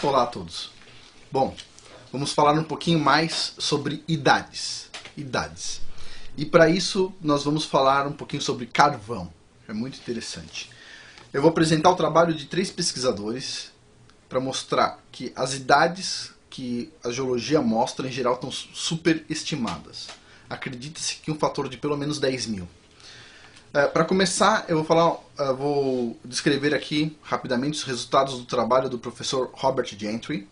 Olá a todos. Bom, vamos falar um pouquinho mais sobre idades. E para isso nós vamos falar um pouquinho sobre carvão. É muito interessante. Eu vou apresentar o trabalho de 3 pesquisadores para mostrar que as idades que a geologia mostra em geral estão superestimadas. Acredita-se que um fator de pelo menos 10 mil. Para começar, eu vou descrever aqui rapidamente os resultados do trabalho do professor Robert Gentry.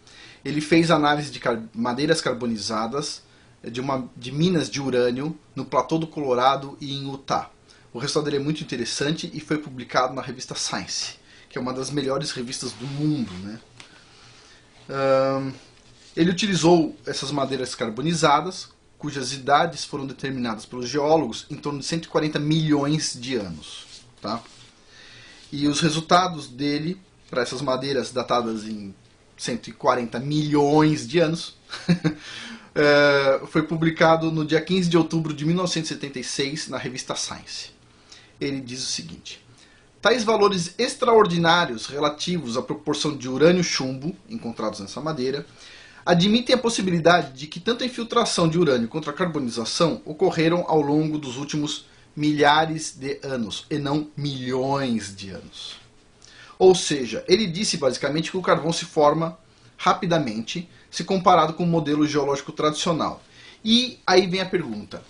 Ele fez análise de madeiras carbonizadas de minas de urânio no Platô do Colorado e em Utah. O resultado dele é muito interessante e foi publicado na revista Science, que é uma das melhores revistas do mundo, né? Ele utilizou essas madeiras carbonizadas, cujas idades foram determinadas pelos geólogos em torno de 140 milhões de anos. Tá? E os resultados dele, para essas madeiras datadas em 140 milhões de anos, foi publicado no dia 15 de outubro de 1976 na revista Science. Ele diz o seguinte: tais valores extraordinários relativos à proporção de urânio-chumbo encontrados nessa madeira admitem a possibilidade de que tanto a infiltração de urânio quanto a carbonização ocorreram ao longo dos últimos milhares de anos, e não milhões de anos. Ou seja, ele disse basicamente que o carvão se forma rapidamente se comparado com o modelo geológico tradicional. E aí vem a pergunta.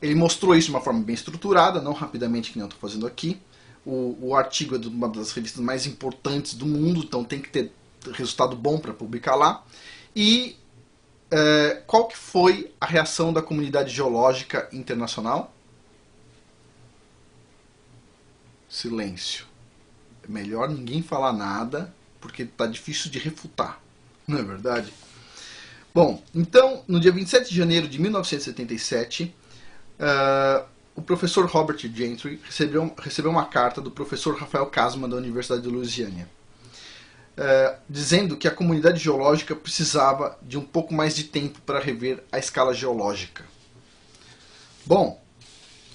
Ele mostrou isso de uma forma bem estruturada, não rapidamente que nem eu estou fazendo aqui. O artigo é de uma das revistas mais importantes do mundo, então tem que ter resultado bom para publicar lá. E qual que foi a reação da comunidade geológica internacional? Silêncio. É melhor ninguém falar nada, porque está difícil de refutar. Não é verdade? Bom, então, no dia 27 de janeiro de 1977, o professor Robert Gentry recebeu uma carta do professor Rafael Kasman, da Universidade de Louisiana, dizendo que a comunidade geológica precisava de um pouco mais de tempo para rever a escala geológica. Bom,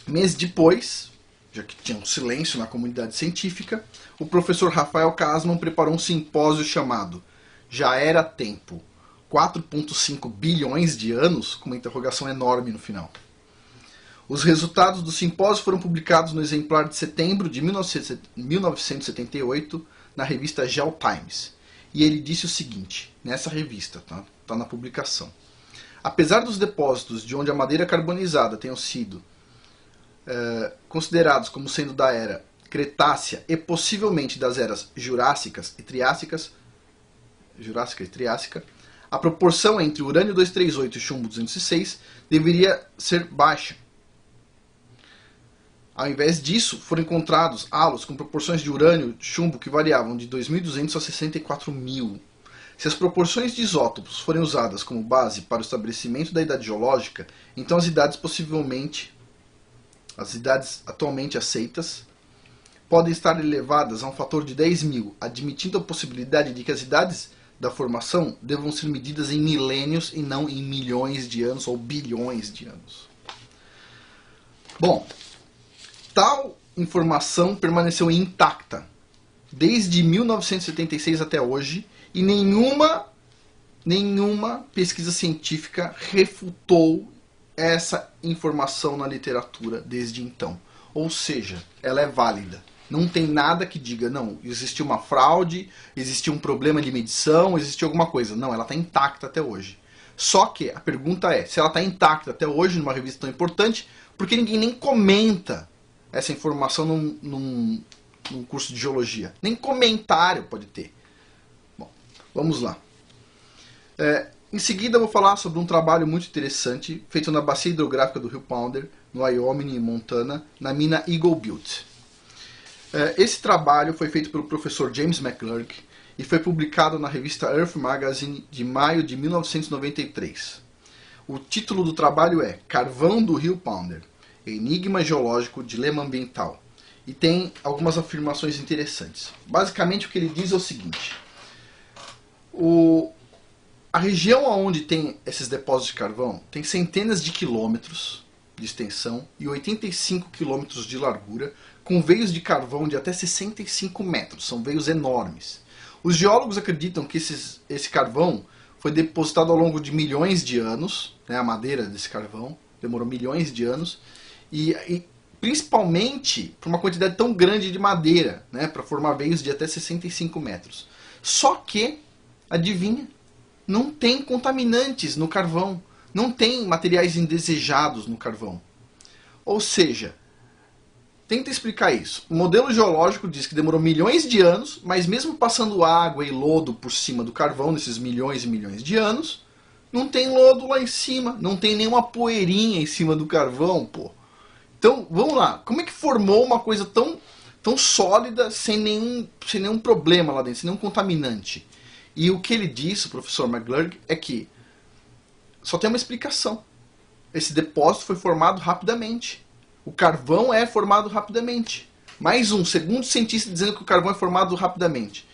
meses depois, já que tinha um silêncio na comunidade científica, o professor Rafael Kasman preparou um simpósio chamado Já Era Tempo, 4,5 bilhões de anos, com uma interrogação enorme no final. Os resultados do simpósio foram publicados no exemplar de setembro de 1978, na revista GeoTimes. E ele disse o seguinte, nessa revista, tá na publicação: apesar dos depósitos de onde a madeira carbonizada tenham sido considerados como sendo da era Cretácea e possivelmente das eras Jurássica e Triássica, a proporção entre urânio 238 e chumbo 206 deveria ser baixa. Ao invés disso, foram encontrados halos com proporções de urânio e chumbo que variavam de 2.200 a 64.000. Se as proporções de isótopos forem usadas como base para o estabelecimento da idade geológica, então as idades atualmente aceitas podem estar elevadas a um fator de 10 mil, admitindo a possibilidade de que as idades da formação devam ser medidas em milênios e não em milhões de anos ou bilhões de anos. Bom, tal informação permaneceu intacta desde 1976 até hoje e nenhuma pesquisa científica refutou essa informação na literatura desde então. Ou seja, ela é válida. Não tem nada que diga, não, existiu uma fraude, existiu um problema de medição, existiu alguma coisa. Não, ela está intacta até hoje. Só que a pergunta é, se ela está intacta até hoje numa revista tão importante, por que ninguém nem comenta essa informação num curso de geologia? Nem comentário pode ter. Bom, vamos lá. Em seguida eu vou falar sobre um trabalho muito interessante feito na bacia hidrográfica do rio Powder, no Wyoming e Montana, na mina Eagle Butte. Esse trabalho foi feito pelo professor James McClurg e foi publicado na revista Earth Magazine de maio de 1993. O título do trabalho é Carvão do rio Powder, Enigma Geológico, Dilema Ambiental. E tem algumas afirmações interessantes. Basicamente o que ele diz é o seguinte: a região onde tem esses depósitos de carvão tem centenas de quilômetros de extensão e 85 quilômetros de largura, com veios de carvão de até 65 metros. São veios enormes. Os geólogos acreditam que esse carvão foi depositado ao longo de milhões de anos, né, a madeira desse carvão demorou milhões de anos, e principalmente por uma quantidade tão grande de madeira, né, para formar veios de até 65 metros. Só que, adivinha, não tem contaminantes no carvão, não tem materiais indesejados no carvão. Ou seja, tenta explicar isso. O modelo geológico diz que demorou milhões de anos, mas mesmo passando água e lodo por cima do carvão nesses milhões e milhões de anos, não tem lodo lá em cima, não tem nenhuma poeirinha em cima do carvão, pô. Então, vamos lá. Como é que formou uma coisa tão sólida sem nenhum problema lá dentro, sem nenhum contaminante? E o que ele disse, o professor McGlurk, é que só tem uma explicação. Esse depósito foi formado rapidamente. O carvão é formado rapidamente. Mais um, segundo cientista dizendo que o carvão é formado rapidamente.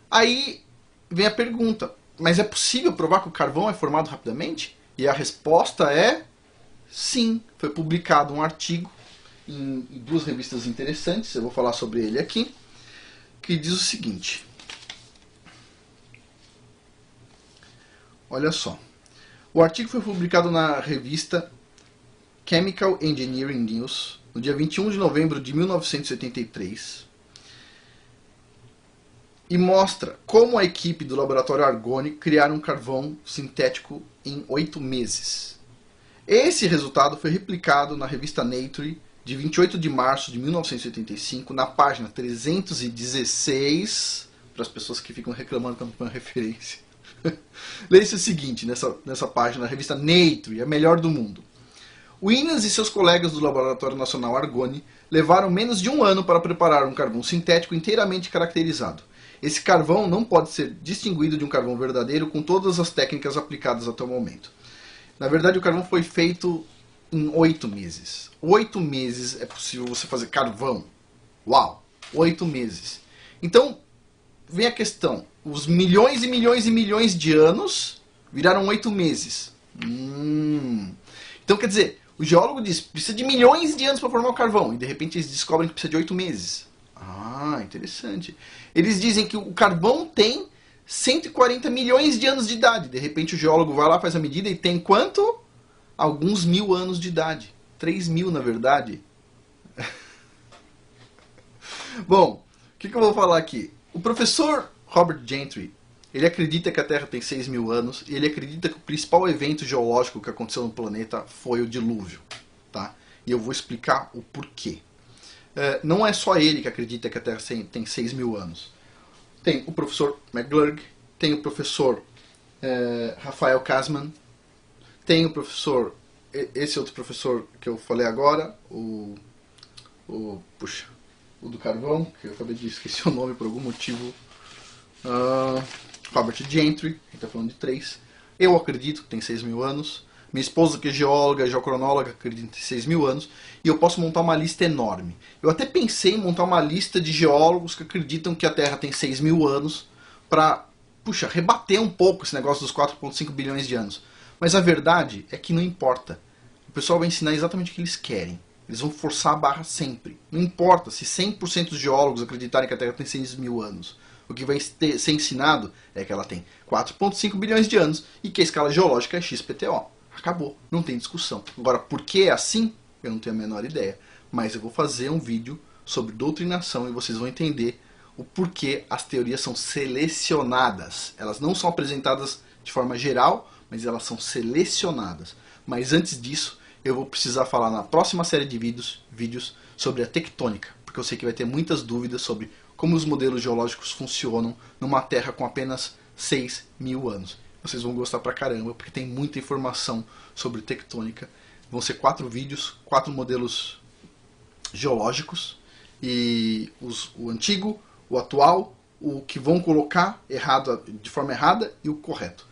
Aí vem a pergunta, mas é possível provar que o carvão é formado rapidamente? E a resposta é sim. Foi publicado um artigo em duas revistas interessantes, eu vou falar sobre ele aqui, que diz o seguinte. Olha só. O artigo foi publicado na revista Chemical Engineering News, no dia 21 de novembro de 1983, e mostra como a equipe do laboratório Argonne criaram um carvão sintético em 8 meses. Esse resultado foi replicado na revista Nature, de 28 de março de 1985, na página 316, para as pessoas que ficam reclamando que eu não ponho referência. Leia-se o seguinte, nessa página, na revista Nature, a melhor do mundo. Winners e seus colegas do Laboratório Nacional Argonne levaram menos de um ano para preparar um carvão sintético inteiramente caracterizado. Esse carvão não pode ser distinguido de um carvão verdadeiro com todas as técnicas aplicadas até o momento. Na verdade, o carvão foi feito em 8 meses. 8 meses é possível você fazer carvão. Uau! 8 meses. Então, vem a questão. Os milhões e milhões e milhões de anos viraram 8 meses. Então, quer dizer, o geólogo diz que precisa de milhões de anos para formar o carvão. E, de repente, eles descobrem que precisa de 8 meses. Ah, interessante. Eles dizem que o carvão tem 140 milhões de anos de idade. De repente, o geólogo vai lá, faz a medida e tem quanto? Alguns mil anos de idade. 3.000, na verdade. Bom, o que eu vou falar aqui? O professor Robert Gentry, ele acredita que a Terra tem 6.000 anos e ele acredita que o principal evento geológico que aconteceu no planeta foi o dilúvio. Tá? E eu vou explicar o porquê. Não é só ele que acredita que a Terra tem 6.000 anos. Tem o professor McGlurk, tem o professor Rafael Kasman, tem o professor, esse outro professor que eu falei agora, o do carvão, que eu acabei de esquecer o nome por algum motivo, Robert Gentry, que está falando de 3. Eu acredito que tem 6.000 anos. Minha esposa, que é geóloga, geocronóloga, acredita que tem 6.000 anos. E eu posso montar uma lista enorme. Eu até pensei em montar uma lista de geólogos que acreditam que a Terra tem 6.000 anos para, rebater um pouco esse negócio dos 4,5 bilhões de anos. Mas a verdade é que não importa. O pessoal vai ensinar exatamente o que eles querem. Eles vão forçar a barra sempre. Não importa se 100% dos geólogos acreditarem que a Terra tem 6.000 anos. O que vai ser ensinado é que ela tem 4,5 bilhões de anos e que a escala geológica é XPTO. Acabou, não tem discussão. Agora, por que é assim? Eu não tenho a menor ideia. Mas eu vou fazer um vídeo sobre doutrinação e vocês vão entender o porquê as teorias são selecionadas. Elas não são apresentadas de forma geral, mas elas são selecionadas. Mas antes disso, eu vou precisar falar na próxima série de vídeos sobre a tectônica, porque eu sei que vai ter muitas dúvidas sobre como os modelos geológicos funcionam numa Terra com apenas 6.000 anos. Vocês vão gostar pra caramba, porque tem muita informação sobre tectônica. Vão ser 4 vídeos, 4 modelos geológicos, e o antigo, o atual, o que vão colocar de forma errada e o correto.